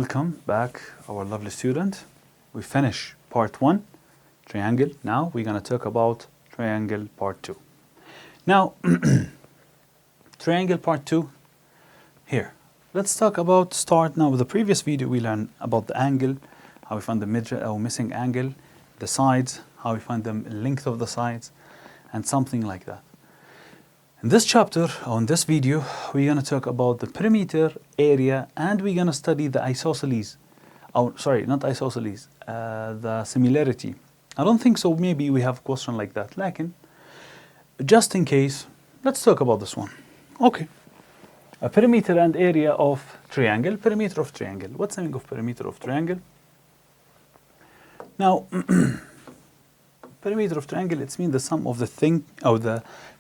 Welcome back, our lovely student. We finish part 1, triangle. Now we're going to talk about triangle part 2. Now, triangle part 2, here. Let's start now with the previous video. We learned about the angle, how we find the missing angle, the sides, how we find the length of the sides, and something like that. In this chapter, or in this video, we're going to talk about the perimeter, area, and we're going to study the isosceles. Oh, sorry, not isosceles, the similarity. I don't think so, maybe we have a question like that. Lakin, just in case, let's talk about this one. Okay. A perimeter and area of triangle. Perimeter of triangle. What's the meaning of perimeter of triangle? Now, perimeter of triangle, it means the sum of the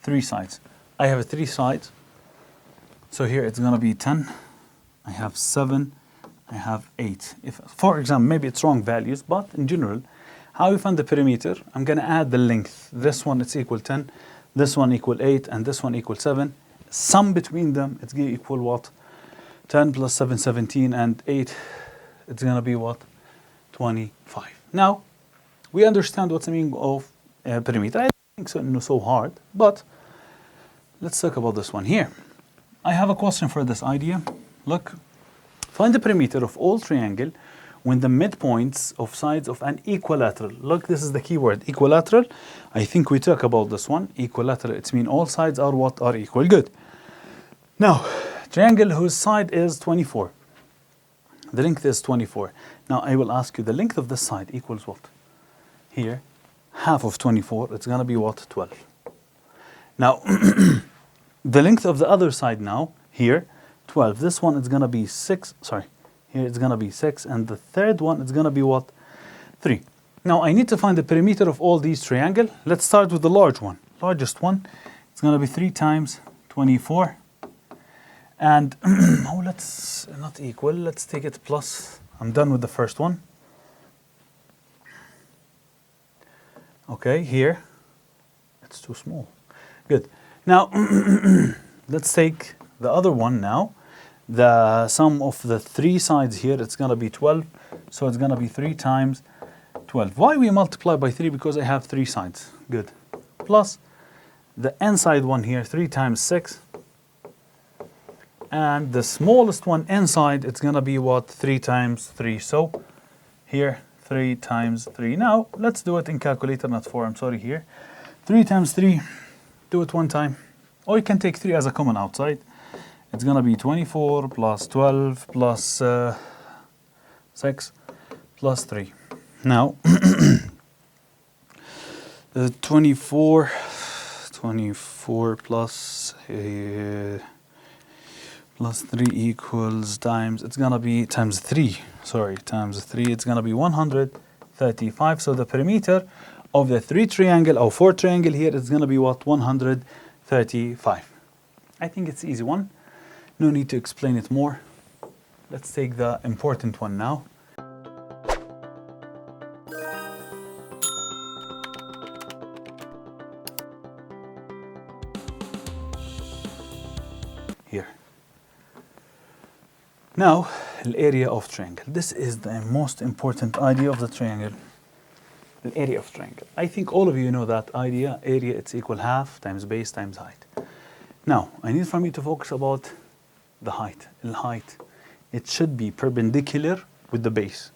three sides. I have 3 sides. So here it's going to be 10. I have 7. I have 8. If, for example, maybe it's wrong values, but in general, how we find the perimeter, I'm going to add the length. This one, it's equal 10. This one equal 8. And this one equal 7. Sum between them, it's going to equal what? 10 plus 7, 17. And 8, it's going to be what? 25. Now, we understand what's the meaning of perimeter. I don't think so hard, but let's talk about this one here. I have a question for this idea. Look, find the perimeter of all triangle when the midpoints of sides of an equilateral. Look, this is the key word, equilateral. I think we talk about this one. Equilateral, it means all sides are what? Are equal. Good. Now, triangle whose side is 24. The length is 24. Now, I will ask you, the length of this side equals what? Here, half of 24, it's going to be what? 12. Now, the length of the other side now, here, 12. This one is going to be 6. Sorry, here it's going to be 6. And the third one is going to be what? 3. Now, I need to find the perimeter of all these triangles. Let's start with the large one. Largest one, it's going to be 3 times 24. And, oh, let's not equal. Let's take it plus. I'm done with the first one. Okay, here, it's too small. Good. Now, let's take the other one now. The sum of the 3 sides here, it's going to be 12. So it's going to be 3 times 12. Why we multiply by 3? Because I have 3 sides. Good. Plus the inside one here, 3 times 6. And the smallest one inside, it's going to be what? 3 times 3. So here, 3 times 3. Now, let's do it in calculator, not 4. I'm sorry here. 3 times 3. Do it one time. Or you can take 3 as a common outside. It's going to be 24 plus 12 plus 6 plus 3. Now, 24 plus 3 equals times, it's going to be times 3. Sorry, times 3, it's going to be 135. So the perimeter of the 3 triangle or 4 triangle here is going to be what? 135. I think it's easy one. No need to explain it more. Let's take the important one now. Here. Now, the area of triangle. This is the most important idea of the triangle. The area of triangle. I think all of you know that idea. Area, it's equal half times base times height. Now, I need from you to focus about the height. The height, it should be perpendicular with the base.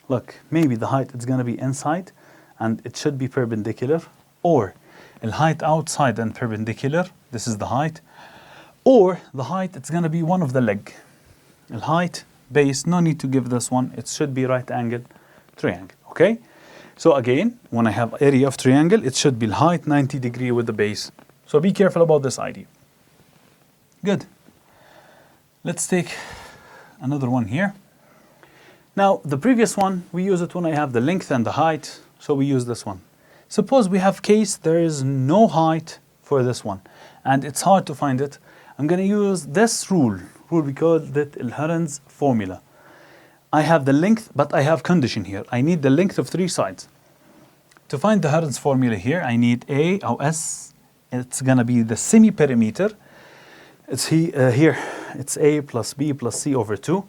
Look, maybe the height is going to be inside and it should be perpendicular. Or the height outside and perpendicular. This is the height. Or the height, it's going to be one of the leg. The height, base, no need to give this one. It should be right angle triangle. Okay? So again, when I have area of triangle, it should be height 90 degree with the base. So be careful about this idea. Good. Let's take another one here. Now, the previous one, we use it when I have the length and the height. So we use this one. Suppose we have case there is no height for this one. And it's hard to find it. I'm going to use this rule. We call it Lahham's formula. I have the length, but I have condition here. I need the length of 3 sides. To find the Lahham's formula here, I need A or S. It's going to be the semi-perimeter. It's here. It's A plus B plus C over 2.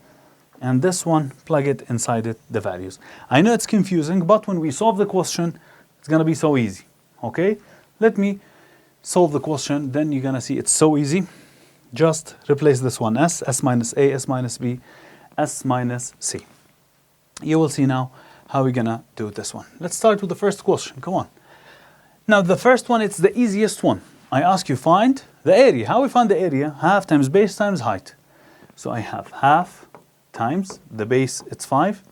and this one, plug it inside it, the values. I know it's confusing, but when we solve the question, it's gonna be so easy, okay? Let me solve the question, then you're gonna see it's so easy. Just replace this one, s minus a, s minus b, s minus c. You will see now how we're gonna do this one. Let's start with the first question, come on. Now the first one, it's the easiest one. I ask you find the area. How we find the area? Half times base times height. So I have half times the base, it's 5,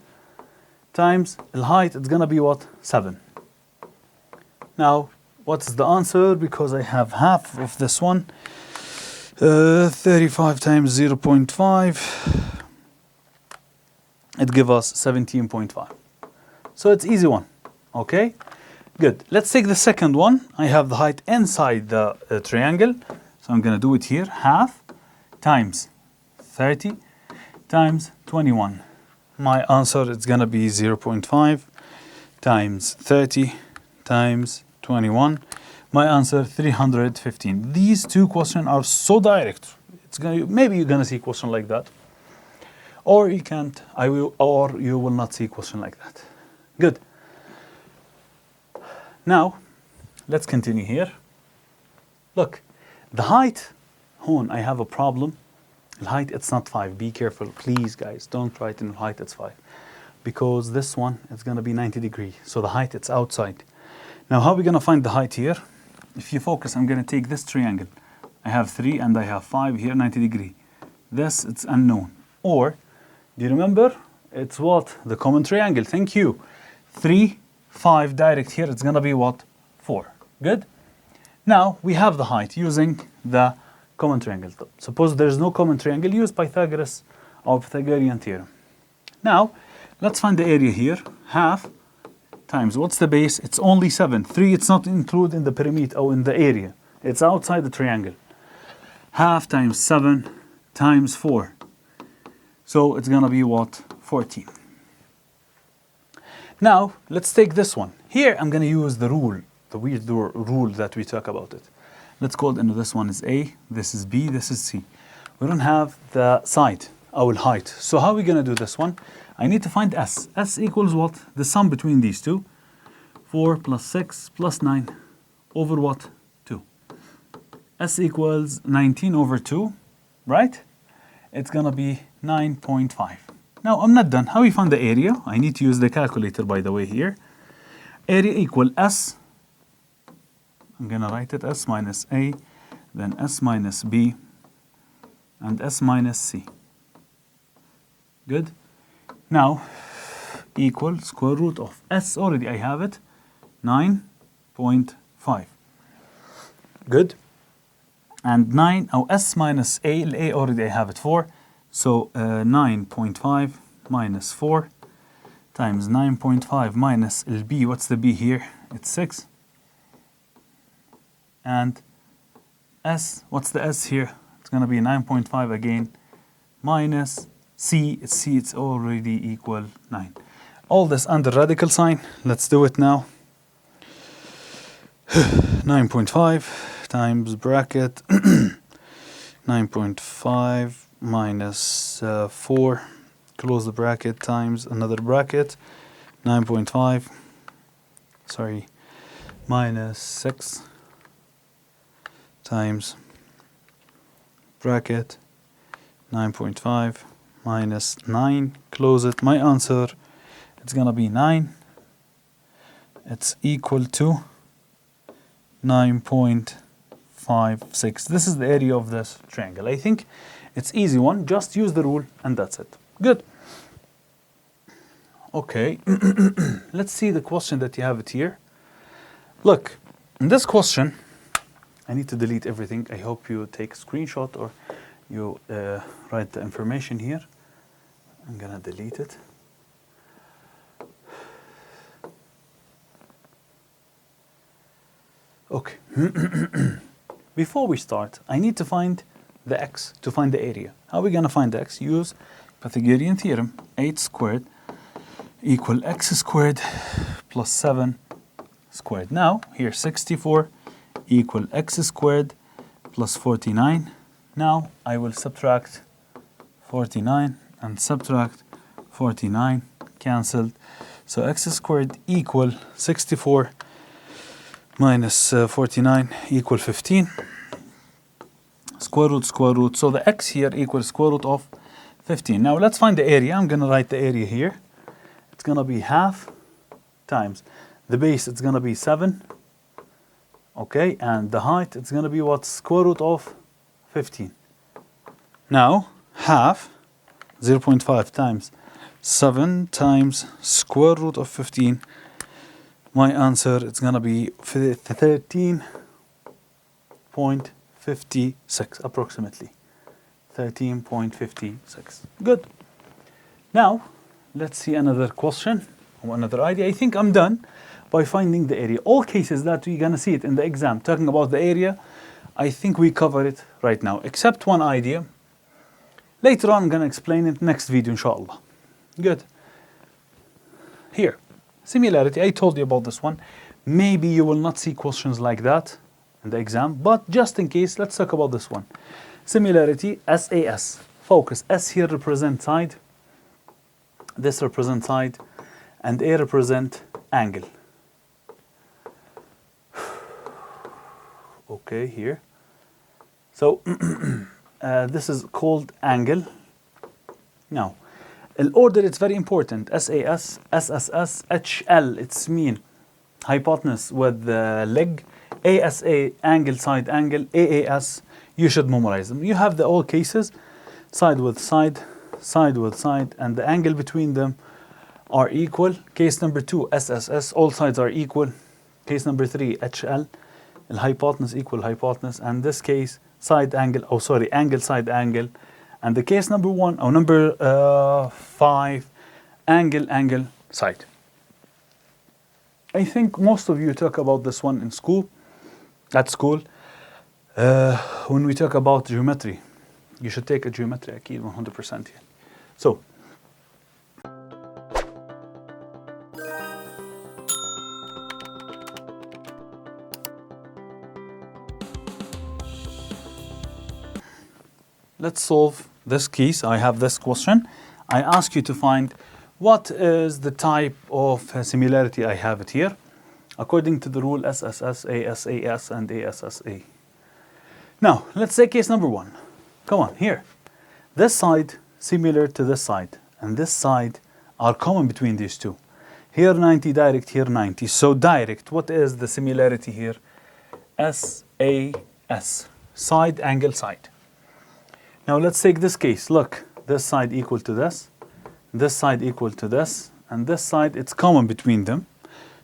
times the height, it's gonna be what? 7. Now, what's the answer? Because I have half of this one, 35 times 0.5, it gives us 17.5. So it's easy one, okay? Good. Let's take the second one. I have the height inside the triangle, so I'm gonna do it here. Half times 30 times 21. My answer is gonna be 0.5 times 30 times 21. My answer 315. These two questions are so direct. It's gonna, maybe you're gonna see a question like that, or you can't. Or you will not see a question like that. Good. Now, let's continue here. Look, the height. Hon, I have a problem. The height, it's not 5. Be careful, please, guys. Don't write in height, it's 5. Because this one is going to be 90 degrees. So the height, it's outside. Now, how are we going to find the height here? If you focus, I'm going to take this triangle. I have 3 and I have 5 here, 90 degrees. This, it's unknown. Or, do you remember? It's what? The common triangle. Thank you. 3, 5 direct here. It's going to be what? 4. Good? Now, we have the height using the common triangle. Suppose there's no common triangle, use Pythagoras or Pythagorean theorem. Now, let's find the area here. Half times, what's the base? It's only 7. 3, it's not included in the perimeter or in the area. It's outside the triangle. Half times 7 times 4. So it's going to be what? 14. Now, let's take this one. Here, I'm going to use the rule, the weird rule that we talk about it. Let's call it, this one is A, this is B, this is C. We don't have the side, our height. So how are we going to do this one? I need to find S. S equals what? The sum between these two. 4 plus 6 plus 9 over what? 2. S equals 19 over 2, right? It's going to be 9.5. Now, I'm not done. How we find the area? I need to use the calculator, by the way, here. Area equal S. I'm going to write it S minus A, then S minus B, and S minus C. Good? Now, equal square root of S, already I have it, 9.5. Good? And 9, S minus A, A already I have it 4, so 9.5 minus 4 times 9.5 minus B, what's the B here? It's 6. And S, what's the S here? It's going to be 9.5 again, minus C, it's already equal 9. All this under radical sign. Let's do it now. 9.5 times bracket 9.5 minus 4, close the bracket, times another bracket, 9.5, sorry, minus 6 times bracket 9.5 minus 9, close it. My answer, it's gonna be 9. It's equal to 9.56. This is the area of this triangle. I think it's easy one. Just use the rule and that's it. Good. Okay. Let's see the question that you have it here. Look, in this question, I need to delete everything. I hope you take a screenshot or you write the information here. I'm gonna delete it. Okay. Before we start, I need to find the x to find the area. How are we gonna find the x? Use Pythagorean theorem. 8 squared equal x squared plus 7 squared. Now, here 64 equal x squared plus 49. Now, I will subtract 49 and subtract 49, cancelled. So x squared equal 64 minus 49 equal 15. Square root. So the x here equals square root of 15. Now let's find the area. I'm going to write the area here. It's going to be half times the base. It's going to be 7. Okay, and the height, it's going to be what? Square root of 15. Now, half, 0.5 times 7 times square root of 15. My answer, it's going to be 13.56 approximately. 13.56. Good. Now, let's see another question or another idea. I think I'm done by finding the area. All cases that we're going to see it in the exam, talking about the area, I think we cover it right now, except one idea. Later on, I'm going to explain it next video, inshallah. Good. Here, similarity, I told you about this one. Maybe you will not see questions like that in the exam, but just in case, let's talk about this one. Similarity, SAS, focus. S here represents side, this represents side, and A represent angle. Okay, here. So, this is called angle. Now, in order, it's very important. SAS, SSS, HL, it's mean hypotenuse with the leg. ASA, angle, side angle. AAS, you should memorize them. You have the all cases, side with side, side with side, and the angle between them are equal. Case number 2, SSS, all sides are equal. Case number 3, HL, the hypotenuse equal hypotenuse, and this case, side angle, angle, side angle. And the case number 1, or number 5, angle, angle, side. I think most of you talk about this one in school, at school. When we talk about geometry, you should take a geometry, akid 100% here. So, let's solve this case. I have this question. I ask you to find what is the type of similarity. I have it here according to the rule SSS, ASAS, and ASSA. Now, let's say case number 1. Come on, here. This side similar to this side, and this side are common between these two. Here 90 direct, here 90. So direct, what is the similarity here? SAS, side, angle, side. Now let's take this case. Look, this side equal to this side equal to this, and this side, it's common between them.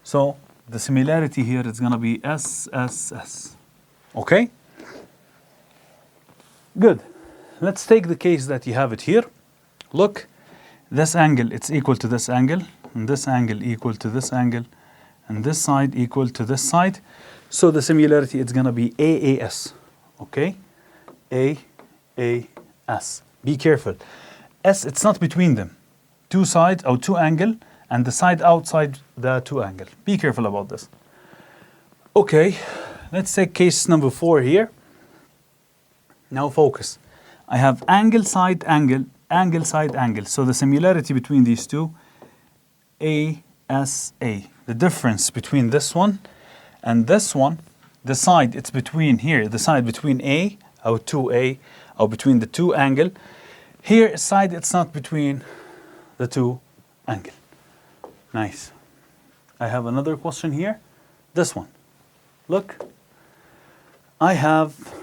So the similarity here is going to be SSS. Okay? Good. Let's take the case that you have it here. Look, this angle, it's equal to this angle, and this angle equal to this angle, and this side equal to this side. So the similarity is going to be AAS. Okay? AAS. Be careful. S, it's not between them. Two sides or two angle, and the side outside the two angle. Be careful about this. Okay, let's take case number 4 here. Now focus. I have angle, side, angle, angle, side, angle. So the similarity between these two, ASA. The difference between this one and this one, the side it's between here, the side between A or 2A, or between the two angle. Here side, it's not between the two angle. Nice. I have another question here. This one. Look, I have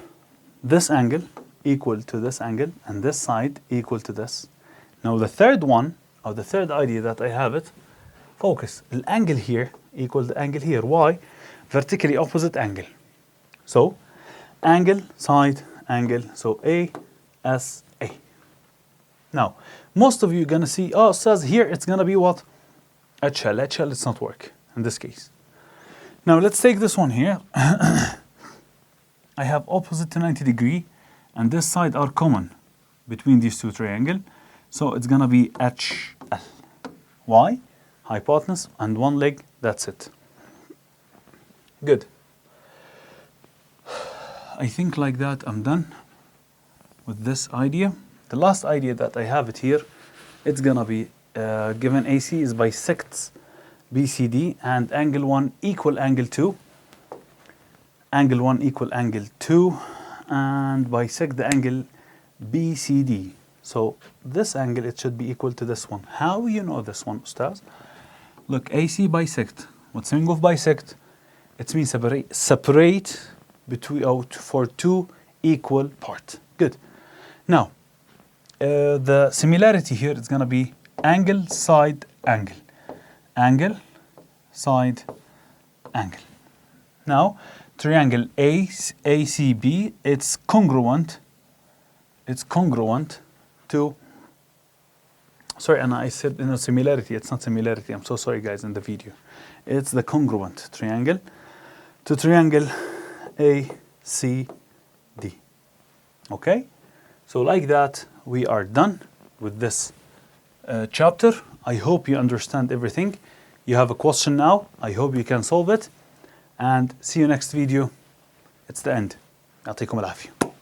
this angle equal to this angle, and this side equal to this. Now the third one, or the third idea that I have it, focus. The angle here equal the angle here. Why? Vertically opposite angle. So, angle, side, angle. So ASA. Now, most of you are going to see, oh, it says here it's going to be what? HL. HL, it's not work in this case. Now, let's take this one here. I have opposite to 90 degree, and this side are common between these two triangles. So it's going to be HL. Why? Hypotenuse and one leg, that's it. Good. I think like that I'm done with this idea. The last idea that I have it here, it's gonna be given AC is bisects BCD and angle 1 equal angle 2. Angle 1 equal angle 2 and bisect the angle BCD. So this angle, it should be equal to this one. How you know this one, Ustaz? Look, AC bisect. What's the meaning of bisect? It means separate between for two equal parts. Good. Now, the similarity here is going to be angle, side, angle. Angle, side, angle. Now, triangle ACB, it's congruent. It's congruent to, sorry, and I said similarity. It's not similarity. I'm so sorry, guys, in the video. It's the congruent triangle to triangle ACD. Okay? So like that, we are done with this chapter. I hope you understand everything. You have a question now. I hope you can solve it. And see you next video. It's the end. يعطيكم العافية.